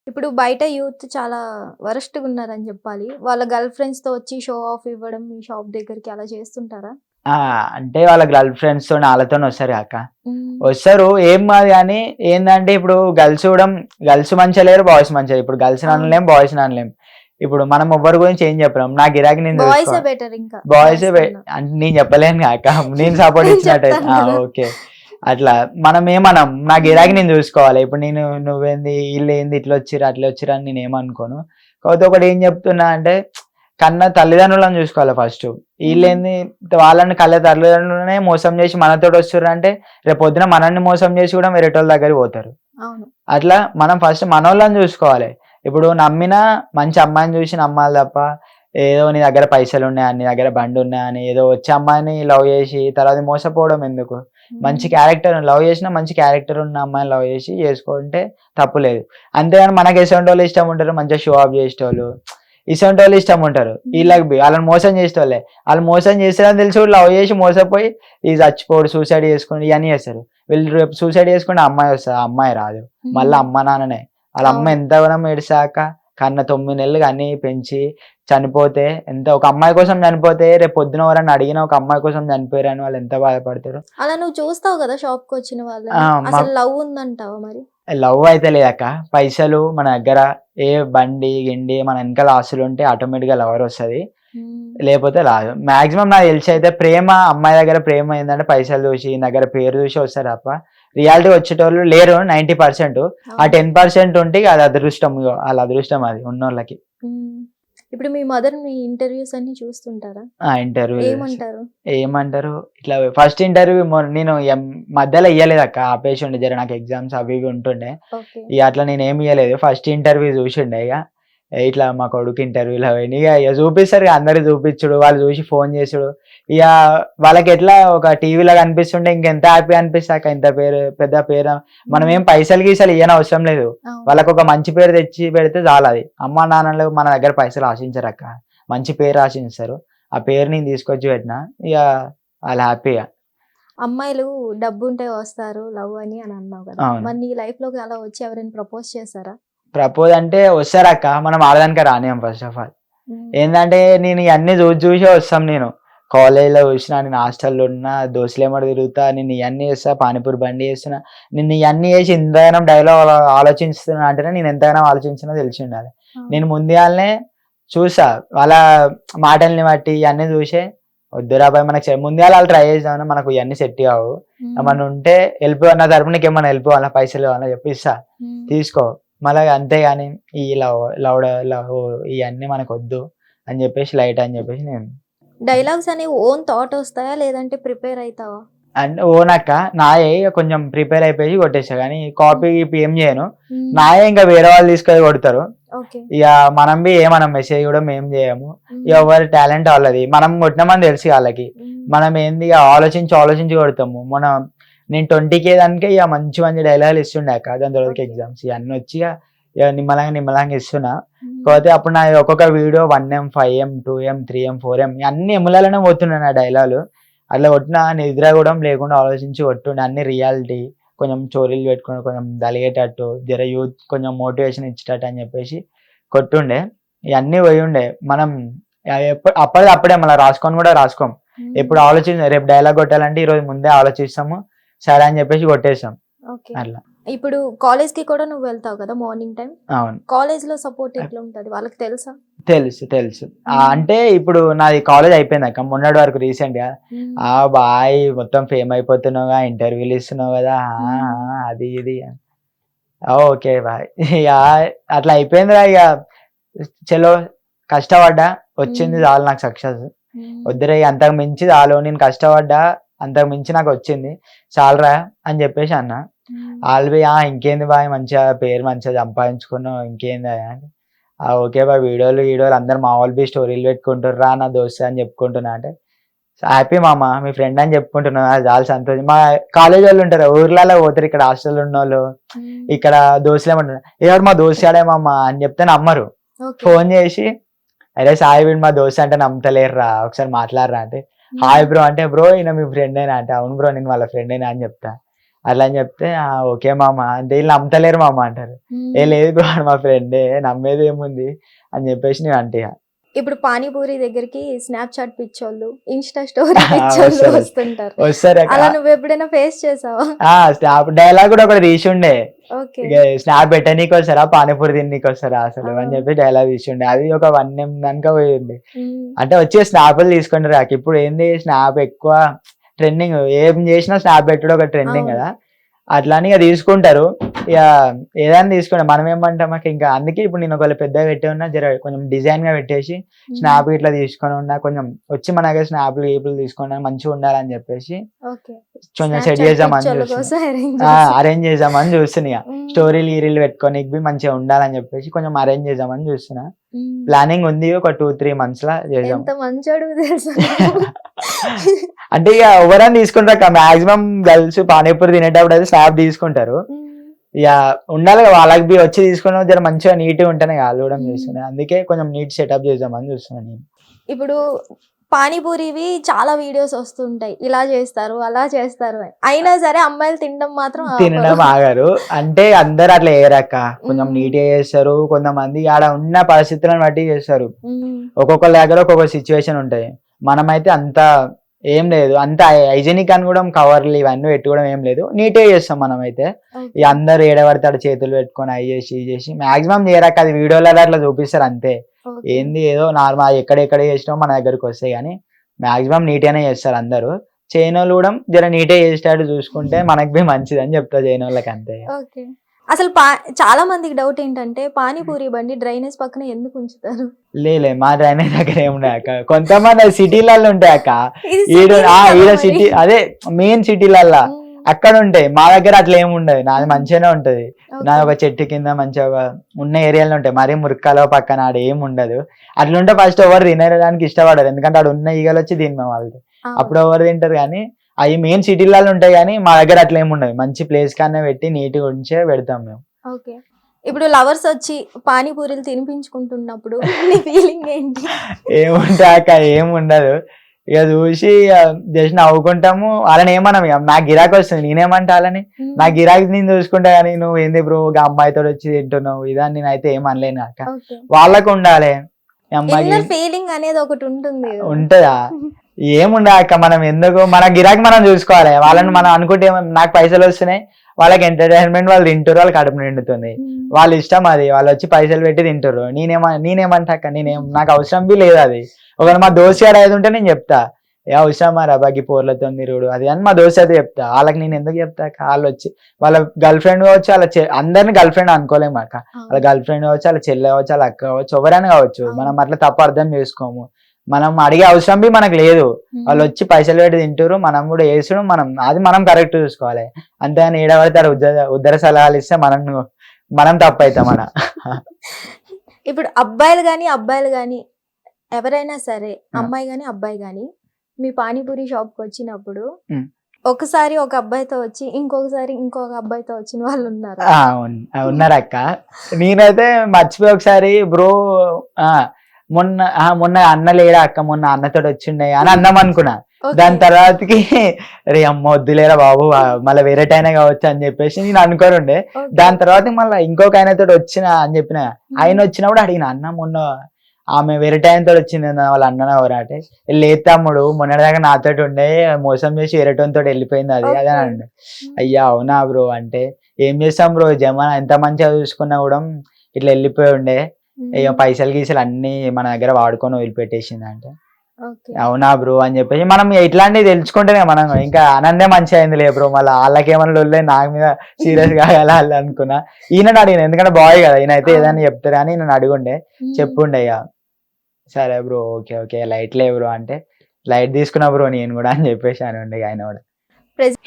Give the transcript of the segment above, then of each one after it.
ఇప్పుడు బయట యూత్ చాలా వరస్ట్‌గా ఉన్నారని జెప్పాలి. వాళ్ళ గర్ల్ ఫ్రెండ్స్‌తో వచ్చి షో ఆఫ్ ఇవ్వడం మీ షాప్ దగ్గరికి అలా చేస్తుంటారా? ఆ! అంటే వాళ్ళ గర్ల్ ఫ్రెండ్స్‌తోని ఆళ్ళతోని అక్క. హ్మ్. వస్తారు ఏం కాదు గానీ ఏందంటే ఇప్పుడు గర్ల్స్ మంచిగా లేరు, బాయ్స్ మంచిగా ఇప్పుడు గర్ల్స్‌ని అవును. అనలేం, బాయ్స్‌ని అనలేం. ఇప్పుడు మనం ఎవ్వరి గురించి ఏం చెప్పలేం. నా గిరాకీ నేను బాయ్సే చూసుకోవాలి. బెటర్ ఇంకా బాయ్సే గర్ల్స్ కన్నా. అంటే నేను చెప్పలేనుగా అక్క. నేను సపోర్ట్ నేను ఇచ్చినట్టయితే చెప్తాను గదా! ఓకే. అట్లా మనం ఏమనం. నా గిరాకీ హ్మ్. నేను చూసుకోవాలి. ఇప్పుడు నువ్వేంది ఈళ్ళేంది ఇట్లొచ్చిర్రు, అట్లొచ్చిర్రు అని నేనేమనుకోను. కాకపోతే ఒకటి ఏం చెప్తున్నా అంటే కన్న తల్లిదండ్రులను చూసుకోవాలి ఫస్టు. హ్మ్. ఈళ్ళేంది వాళ్ళని కళ్ళ తల్లిదండ్రులనే మోసం చేసి మనతోటి వస్తుర్రంటే రేపొద్దున మనల్ని మోసం చేసి కూడా వేరేటోళ్ళ దగ్గరికి పోతారు. అవును. అట్లా మనం ఫస్ట్ మనోళ్ళని చూసుకోవాలి. ఇప్పుడు నమ్మిన మంచి అమ్మాయిని చూసి నమ్మాలి తప్ప, ఏదో నీ దగ్గర పైసలున్నాయని, నీ దగ్గర బండున్నాయని, ఏదో వచ్చే అమ్మాయిని లవ్ చేసి తర్వాత మోసపోవడం ఎందుకు? మంచి హ్మ్. క్యారెక్టర్ లవ్ చేసినా మంచి క్యారెక్టర్ ఉన్న అమ్మాయిని లవ్ చేసి చేసుకుంటే తప్పు లేదు. అంతేగాని మనకు ఎసొంటోళ్ళు ఇష్టం ఉంటారు. మంచిగా షో ఆఫ్ చేసేటోళ్ళు. ఇసొంటోళ్ళు ఇష్టం ఉంటారు. హ్మ్. ఆళ్ళని మోసం చేసేటోళ్ళే. ఆళ్ళు మోసం చేస్తారని తెలిసి కూడా లవ్ చేసి మోసపోయి చచ్చిపోడు, సూసైడ్ చేసుకొని ఇయన్నీ చేస్తారు. వీళ్ళు రేపు సూసైడ్ చేసుకుంటే ఆ అమ్మాయి వస్తదా? ఆ అమ్మాయి రాదు. మళ్ళా హ్మ్. అమ్మ నాన్ననే. ఆళ్ళ అమ్మ అవును. ఎంతగానం ఏడిసాక కన్న 9 నెలలు కని పెంచి చనిపోతే ఒక అమ్మాయి కోసం చనిపోతే రేపు పొద్దున ఎవరైనా అడిగినా ఒక అమ్మాయి కోసం చనిపోయారని వాళ్ళు ఎంత బాధపడతారు. అలా నువ్వు చూస్తావు గదా! షాప్‌కొచ్చిన ఆ! వాళ్ళని. మా అసలు లవ్ ఉందంటావా మరి? లవ్ అయితే లేదక్క. పైసలు మన దగ్గర ఏ బండి, గిండి మన ఎనకాల ఆస్తులుంటే ఆటోమేటిక్‌గా లవరొస్తది. హ్మ్. లేపోతే రాదు. మాక్సిమం నాకు తెలిసయితే అమ్మాయి దగ్గర ప్రేమ ఏందంటే పైసలు చూసి, నీ దగ్గర పేరు చూసి వస్తారు తప్ప, రియాలిటీ వచ్చేటోళ్ళు లేరు 90%. ఆ అవును. 10% ఉంటే ఇగ అది అదృష్టం ఇగ. ఆళ్ళ అదృష్టం అది ఉన్నోళ్ళకి. హ్మ్. ఇప్పుడు మీ మదర్ మీ ఇంటర్వ్యూస్ అన్నీ చూస్తుంటారా? ఆ! ఇంటర్వ్యూస్ ఏమంటారు? ఏమంటారు ఇట్లా ఫస్ట్ ఇంటర్వ్యూ నేను మధ్యలో ఇయ్యలేదక్క. ఆపేసుండే జర నాకు ఎగ్జామ్స్ అవి ఇవి ఉంటుండే. ఓకే. ఇగ అట్లా నేనేమి ఇయ్యలేదు. ఫస్ట్ ఇంటర్వ్యూ చూసిండే ఇగ. ఇట్లా మా కొడుకు ఇంటర్వ్యూలు అవన్నీ ఇగ చూపిస్తారుగా అందరికి చూపిచ్చుడు, వాళ్ళు చూసి ఫోను చేసుడు. ఇగ వాళ్ళకెట్లా ఒక టీవీలో కనిపిస్తుంటే ఇంకెంత హ్యాపీ అనిపిస్తదక్క. ఇంత పేరు పెద్ద పేరు హ్మ్. మనమేం పైసలు గీసలు ఇయ్యనవసరం లేదు. అవును. వాళ్ళకొక మంచి పేరు తెచ్చి పెడితే చాలది. అమ్మా నాన్నలు మన దగ్గర పైసలు ఆశించరక్క. మంచి పేరు ఆశిస్తారు. ఆ పేరు నేను తీసుకొచ్చి పెట్టినా. ఇగ ఆళ్ళు హ్యాపీగా. అమ్మాయిలు డబ్బుంటే వస్తారు లవ్ అని అన్నావు గదా! అవును. మరి నీ లైఫ్‌లోకి అలా వచ్చి ఎవరైనా ప్రపోజ్ చేసారా? ప్రపోజ్ అంటే వస్తారక్క. మనం ఆడదానికి రానియం ఫస్ట్ ఆఫ్ ఆల్. హ్మ్. ఏందంటే నేను ఇయన్నీ చూసే వస్తాం నేను. కాలేజ్‌లో చూసినా, నేను హాస్టల్‌లో ఉన్నా, దోస్తులెమ్మట తిరుగుతా, నేను ఇయన్నీ చేస్తా, పానీపూరి బండి చేస్తున్నా. నేను ఇయన్నీ చేసి ఇంతగనం డైలాగ్ ఆలోచిస్తున్నా అంటేనే నేను ఎంతగానో ఆలోచించినో తెలిసుండాలి. అవును. నేను ముందుగాల్నే చూసా. వాళ్ళ మాటల్ని బట్టి ఇయన్నీ చూసే వద్దురా బాయ్ మనకు ముందుగాల ఆళ్ళు ట్రై చేద్దామన్నా మనకు ఇయన్నీ సెట్ కావు. హ్మ్. ఏమన్నా ఉంటే హెల్ప్ నా తరపున నీకేమన్నా హెల్ప్ కావాలా? పైసలు కావాలా చెప్పు ఇస్తా. హ్మ్. తీసుకో. మళ్ళా అంతేగాని ఈ లవ్ లౌడ లవ్ ఇయన్నీ మనకొద్దు అని జెప్పేసి లైట్ అని జెప్పేసి నేను డైలాగ్స్ అనేవి ఓన్ థాట్ ఒస్తాయా? లేదంటే ప్రిపేర్ అయితావా? అంటే ఓనక్క నాయే ఇగ కొంచెం ప్రిపేర్ అయిపోయి కొట్టేస్తా గానీ హ్మ్. కాపీ గీపీ ఏం జేయను. హ్మ్. నాయే ఇంక వేరే వాళ్ళు తీసుకొని కొడతారు. ఓకే. ఇగ మనం మెసేజ్ గూడా మేం జేయము. హ్మ్. ఎవరి టాలెంట్ ఆళ్ళది. మనం కొట్టినామని తెలుసు ఆళ్ళకి. హ్మ్. మనం ఏంది ఇగ ఆలోచించి కొడతాము. నేను 20,000 దానికే ఇగ మంచి మంచి డైలాగులు ఇస్తుండే అక్క. దాని తర్వాతకి ఓకే. ఎగ్జామ్స్ ఇయన్నొచ్చి ఇగ నిమ్మలంగా ఇస్తున్నా. హ్మ్. కాపోతే అప్పుడు నాది ఒక్కొక్క video 1M, 5M, 2M, 3M, 4M అన్నీ ఎమ్‌లలోనే పోతుండే నా డైలాగులు. అట్లా కొట్టిన నిద్ర గూడా లేకుండా ఆలోచించి కొట్టుండే. అన్ని రియాలిటీ కొంచెం స్టోరీలు పెట్టుకొని కొంచెం కలిగేటట్టు, జర యూత్ కొంచెం మోటివేషన్ ఇచ్చేటట్టు అని చెప్పేసి కొట్టుండే. ఇయన్నీ పోయుండే. మనం అప్పటిది అప్పుడే మళ్ళా రాసుకొని గూడా రాసుకోం. హ్మ్. ఎప్పుడు రేపు డైలాగ్ కొట్టాలంటే ఈరోజు ముందే ఆలోచిస్తాము. సరే అని చెప్పేసి కొట్టేసాం. ఓకే. అట్లా. ఇప్పుడు కాలేజ్‌కి కూడా నువ్వు వెళ్తావు కదా! Morning time. అవును. కాలేజ్‌లో సపోర్ట్ ఎట్లుంటది? వాళ్ళకి తెలుసా? తెలుసు. హ్మ్. అంటే ఇప్పుడు నాది కాలేజ్ అయిపోయిందక్క. మొన్నటి వరకు రీసెంట్‌గా. హ్మ్. బాయ్ మొత్తం ఫేమ్ అయిపోతున్నావుగా, ఇంటర్వ్యూలు ఇస్తున్నావు గదా! హ్మ్. అది ఇది. ఓకే. బాయ్. ఇగ అట్లా అయిపోయిందిరా ఇగ. చలో కష్టపడ్డా, వచ్చింది హ్మ్. చాలు నాకు సక్సెస్. హ్మ్. వద్దురా ఇగ అంతకు మించి చాలు. నేను కష్టపడ్డా, అంతకు మించి నాకొచ్చింది. చాలురా అని జెప్పేసి అన్నా. హ్మ్. ఇంకేంది బాయ్ మంచిగా పేరు మంచిగా సంపాదించుకున్నావు ఇంకేందయ్యా అంటే, ఓకే బాయ్ వీడియోలు, గీడియోలు అందరూ మా వోళ్ళు బి స్టోరీలు పెట్టుకుంటుర్రురా నా దోస్తు అని చెప్పుకుంటున్నా అంటే, హ్యాపీ మామ మీ ఫ్రెండ్ అని చెప్పుకుంటున్నా అది చాలా సంతోషం. మా కాలేజోళ్ళు ఉంటారు ఊర్లలో పోతారు ఇక్కడ హాస్టల్‌లో ఉన్నోళ్ళు. హ్మ్. ఇక్కడ దోస్తులేమంటారు, "ఎవడు మా దోస్తు గాడే మామ" అని చెప్తే నమ్మరు. ఓకే. ఫోను చేసి, "అరే సాయి వీడు మా దోస్తు అంటే నమ్ముతలేరురా ఒకసారి మాట్లాడరా" అంటే, "హాయ్ హ్మ్. బ్రో" అంటే, "బ్రో ఈయన మీ ఫ్రెండేనా" అంటే, "అవును బ్రో నేను వాళ్ళ ఫ్రెండేనా" అని చెప్తా. అట్లా అని చెప్తే ఓకే మామ అంటే వీళ్ళు నమ్మతలేరు మామ అంటారు. ఏ లేదు బ్రో మా ఫ్రెండే నమ్మేది ఏముంది అని చెప్పేసి నేను అంటే ఇప్పుడు పానీపూరి దగ్గరికి స్నాప్చాట్ పిచ్చోళ్ళు, ఇన్స్టా స్టోరీ పిచ్చోళ్ళు వస్తారు వస్తుంటారు. వస్తారు అలా నువ్వు ఎప్పుడైనా ఫేస్ చేసావా? స్నాప్ డైలాగ్ కూడా ఒకటి తీసి ఉండే, ఓకే. ఇక స్నాప్ పెట్టనీకి వస్తారా పానీపూరి తిన్నీకి వస్తారా అసలు అని చెప్పి డైలాగ్ తీసి ఉండే. అది ఒక 1 M దానిక పోయింది. అంటే వచ్చే స్నాప్లు తీసుకుంటారు కాక ఇప్పుడు ఏంది స్నాప్ ఎక్కువ ట్రెండింగ్, ఏం చేసినా స్నాప్ పెట్టడం ఒక ట్రెండింగ్ కదా, అట్లాని ఇక తీసుకుంటారు. ఇక ఏదైనా తీసుకుంటాం మనం ఏమంటాం మాకు ఇంకా. అందుకే ఇప్పుడు నేను ఒకవేళ పెద్దగా పెట్టే ఉన్నా జర కొంచెం డిజైన్ గా పెట్టేసి స్నాప్ ఇట్లా తీసుకొని ఉన్నా కొంచెం వచ్చి మన దగ్గర స్నాప్లు గీపులు తీసుకున్నా మంచిగా ఉండాలని చెప్పేసి కొంచెం సెట్ చేద్దామని అరేంజ్ చేద్దామని చూస్తున్నా. స్టోరీలు గీరీలు పెట్టుకోనికి మంచిగా ఉండాలని చెప్పేసి కొంచెం అరేంజ్ చేద్దామని చూస్తున్నా. ప్లానింగ్ ఉంది ఒక 2-3 months లా చేద్దాం. అంటే ఇక ఎవరైనా తీసుకుంటారు మాక్సిమం గర్ల్స్ పానీపూరి తినేటప్పుడు అయితే స్నాప్ తీసుకుంటారు. ఇక ఉండాలి వాళ్ళకి వచ్చి తీసుకున్న జర మంచిగా నీట్ గా ఉంటేనే వాళ్ళు కూడా చేస్తున్నాయి. అందుకే కొంచెం నీట్ సెటప్ చేద్దామని చూస్తున్నాను నేను. ఇప్పుడు పానీపూరివి చాలా వీడియోస్ వస్తుంటాయి, ఇలా చేస్తారు అలా చేస్తారు అని. అయినా సరే అమ్మాయిలు తినడం మాత్రం తినడం ఆగారు. అంటే అందరు అట్లా వేయరక్క, కొంచెం నీట్ గా చేస్తారు. కొంతమంది ఆడ ఉన్న పరిస్థితులను బట్టి చేస్తారు. ఒక్కొక్కరి దగ్గర ఒక్కొక్క సిచ్యువేషన్ ఉంటాయి. మనమైతే అంత ఏం లేదు, అంత హైజీనిక్ అని కూడా కవర్లు ఇవన్నీ పెట్టుకోవడం ఏం లేదు, నీట్ గా చేస్తాం మనం అయితే. ఇక అందరు ఏడబడతాడు చేతులు పెట్టుకొని అవి చేసి ఇది చేసి మాక్సిమం చేయరాక అది వీడియోలలో అట్లా చూపిస్తారు అంతే. ఏంది ఏదో నార్మల్ ఎక్కడెక్కడ చేసినామో మన దగ్గరకు వస్తాయి కానీ మాక్సిమం నీట్ గానే చేస్తారు అందరూ. చేయనోళ్ళు కూడా జర నీట్ గా చేసేటట్టు చూసుకుంటే మనకి మంచిది అని చెప్తా చేయనోళ్ళకి అంతే. అసలు చాలా మందికి డౌట్ ఏంటంటే పానీపూరి బండి డ్రైనేజ్ పక్కన ఎందుకు ఉంచుతారు? లేలే మా డ్రైనేజ్ దగ్గర ఏమున్నాయక్క, కొంతమంది సిటీలలో ఉంటాయి అక్క, ఈడ సిటీ అదే మెయిన్ సిటీలల్లా అక్కడ ఉంటాయి. మా దగ్గర అట్లా ఏమి ఉండదు, నాది మంచిగానే ఉంటది. నాది ఒక చెట్టు కింద మంచిగా ఉన్న ఏరియాలో ఉంటాయి, మరీ మురికాలో పక్కన ఆడ ఏమి ఉండదు. అట్లుంటే ఫస్ట్ ఎవరు తినడానికి ఇష్టపడరు, ఎందుకంటే ఆడ ఉన్న ఈగలు వచ్చి తిన్నాం వాళ్ళది, అప్పుడు ఎవరు తింటారు. కానీ అవి మెయిన్ సిటీలలో ఉంటాయి కానీ మా దగ్గర అట్లా ఏమి ఉండదు, మంచి ప్లేస్ కన్నా పెట్టి నీట్ గా ఉంచే పెడతాం మేము. ఓకే. ఇప్పుడు లవర్స్ వచ్చి పానీపూరీలు తినిపించుకుంటున్నప్పుడు నీ ఫీలింగ్ ఏంటి? ఏముంటా అక్క ఏమి ఉండదు, ఇక చూసి జస్ట్ నవ్వుకుంటాము. వాళ్ళని ఏమన్నాం, ఇక నాకు గిరాకీ వస్తుంది నేనేమంటా వాళ్ళని, నా గిరాకీ నేను చూసుకుంటా కానీ నువ్వు ఏంది బ్రో అమ్మాయితో వచ్చి తింటున్నావు ఇదని నేనైతే ఏం అనలేను అక్క. వాళ్ళకు ఉండాలి అమ్మాయి ఫీలింగ్ అనేది ఒకటి ఉంటుంది, ఉంటదా? ఏముండ అక్క, మనం ఎందుకు మన గిరాకీ మనం చూసుకోవాలి. వాళ్ళని మనం అనుకుంటే నాకు పైసలు వస్తున్నాయి, వాళ్ళకి ఎంటర్టైన్మెంట్, వాళ్ళు తింటారు, వాళ్ళకి కడుపు నిండుతుంది, వాళ్ళ ఇష్టం అది, వాళ్ళు వచ్చి పైసలు పెట్టి తింటారు. నేనేమంటా అక్క, నాకు అవసరం బి లేదు అది. ఒకవేళ మా దోస్త్ గారు అయితే ఉంటే నేను చెప్తా, ఏ అవసరమా రబాకి పోర్లతో తిరుగుడు అది అని మా దోస్త్ అయితే చెప్తా. వాళ్ళకి నేను ఎందుకు చెప్తా, వాళ్ళు వచ్చి వాళ్ళ గర్ల్ ఫ్రెండ్ కావచ్చు, వాళ్ళ అందరిని గర్ల్ ఫ్రెండ్ అనుకోలేము అక్క, వాళ్ళ గర్ల్ ఫ్రెండ్ కావచ్చు, వాళ్ళ చెల్లె కావచ్చు, వాళ్ళ అక్క కావచ్చు, ఎవరైనా కావచ్చు. మనం అట్లా తప్పు అర్థం చేసుకోము, మనం అడిగే అవసరం బి మనకు లేదు. వాళ్ళు వచ్చి పైసలు పెట్టి తింటారు, మనం కూడా వేసడం, అది మనం కరెక్ట్ చూసుకోవాలి. అంతేగాని ఏడబడతారు ఉద్దర సలహాలు ఇస్తే మనం తప్పు అవుతాం మన. ఇప్పుడు అబ్బాయిలు గాని ఎవరైనా సరే, అమ్మాయి గాని అబ్బాయి గాని మీ పానీపూరి షాప్ కి వచ్చినప్పుడు ఒకసారి ఒక అబ్బాయితో వచ్చి ఇంకొకసారి ఇంకొక అబ్బాయితో వచ్చిన వాళ్ళు ఉన్నారు? ఉన్నారక్క. నేనైతే మర్చిపోయి ఒకసారి బ్రో మొన్న అన్న లేడా అక్క, మొన్న అన్నతో వచ్చిండే అని అన్నాం అనుకున్నా. దాని తర్వాతకి రే అమ్మ వద్దులేరా బాబు మళ్ళీ వేరే టైనా కావచ్చు అని చెప్పేసి నేను అనుకోని ఉండే. దాని తర్వాత మళ్ళీ ఇంకొక ఆయనతో వచ్చిన అని చెప్పిన, ఆయన వచ్చినప్పుడు అడిగిన అన్న మొన్న ఆమె వేరే టైంతో వచ్చింది వాళ్ళ అన్న ఎవరు అంటే, లేదు తమ్ముడు మొన్నటిదాకా నాతో ఉండే మోసం చేసి వేరేటోతో వెళ్ళిపోయింది అది అదే అండి. అయ్యా అవునా బ్రో అంటే, ఏం చేస్తాం బ్రో జమానా ఎంత మంచిగా చూసుకున్నా కూడా ఇట్లా వెళ్ళిపోయి ఉండే, ఇక పైసలు గీసలు అన్ని మన దగ్గర వాడుకొని వదిలిపెట్టేసింది అంటే, అవునా బ్రో అని చెప్పేసి మనం ఇట్లాంటివి తెలుసుకుంటేనే మనం ఇంకా ఆనందే మంచిగా అయింది లే బ్రో. మళ్ళీ వాళ్ళకేమన్నా లొల్లే నాకు మీద సీరియస్ గా వెళ్ళాలి అనుకున్నా. ఈయన అడిగిన, ఎందుకంటే బాయ్ కదా ఈయన అయితే ఏదైనా చెప్తారు అని నేను అడుగుండే, చెప్పుండే. ఇక సరే బ్రో ఓకే ఓకే లైట్ లే బ్రో అంటే, లైట్ తీసుకున్నా బ్రో నేను కూడా అని చెప్పేసి అని ఆయన కూడా.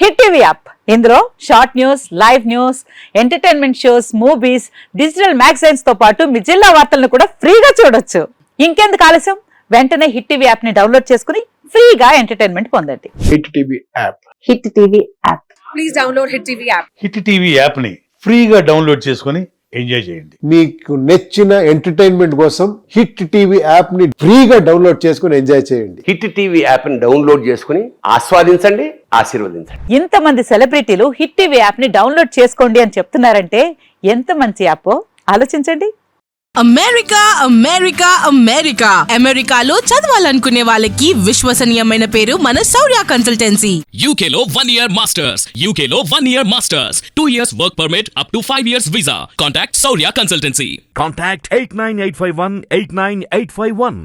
హిట్ టీవీ యాప్, ఇందులో short news, live news, entertainment shows, movies, digital magazines తో పాటు మీ జిల్లా వార్తలను కూడా ఫ్రీగా చూడొచ్చు. ఇంకెందుకు ఆలస్యం, వెంటనే హిట్ టీవీ యాప్ ని డౌన్లోడ్ చేసుకుని ఫ్రీగా ఎంటర్టైన్మెంట్ పొందండి. Hit TV app, hit TV app, please download hit TV app. Hit TV app ని ఫ్రీగా డౌన్లోడ్ చేసుకుని ఎంజాయ్ చేయండి. మీకు నచ్చిన ఎంటర్టైన్మెంట్ కోసం హిట్ టీవీ యాప్ ని ఫ్రీగా డౌన్లోడ్ చేసుకుని ఎంజాయ్ చేయండి. హిట్ టీవీ యాప్ని డౌన్లోడ్ చేసుకుని ఆస్వాదించండి, ఆశీర్వదించండి. ఇంతమంది సెలబ్రిటీలు హిట్ టీవీ యాప్ ని డౌన్లోడ్ చేసుకోండి అని చెప్తున్నారంటే ఎంత మంచి యాప్ ఆలోచించండి. అమెరికా అమెరికా అమెరికా అమెరికాలో చదవాలనుకునే వాళ్ళకి విశ్వసనీయమైన పేరు మన శౌర్య consultancy. UK Law 1 Year Masters. UK Law 1 Year Masters. 2 years work permit up to 5 years visa. Contact Saurya Consultancy. Contact 89851 89851.